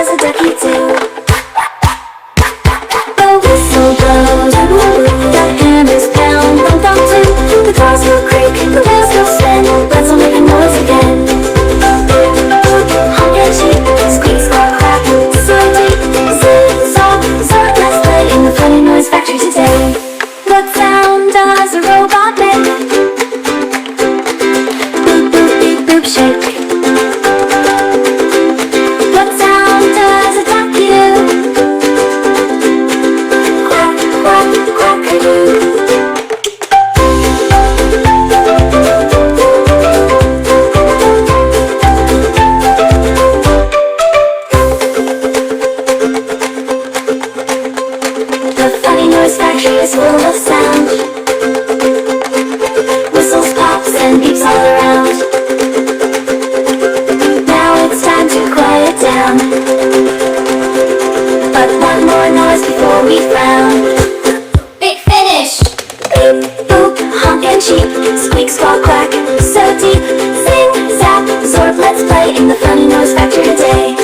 does a ducky do? The whistle blows, the hammers pound, thump thump too. The cars will creak, the wheels will spin, let's all make a noise again. Honk and cheep, squeak, squawk, quack, so deep, zing, zong, zort, let's play in the funny noise factory today. What sound does a robot make? Boop, boop, beep, boop, shake. What sound does a ducky do? Quack, quack, quack-a-doo. The funny noise factory is full of sound. Whistles, pops, and beeps all around. Now it's time to quiet down. But one more noise before we frown. Big finish! Beep, boop, honk and cheep, squeak, squawk, quack, so deep, zing, zap, zorp, let's play in the funny noise factory today.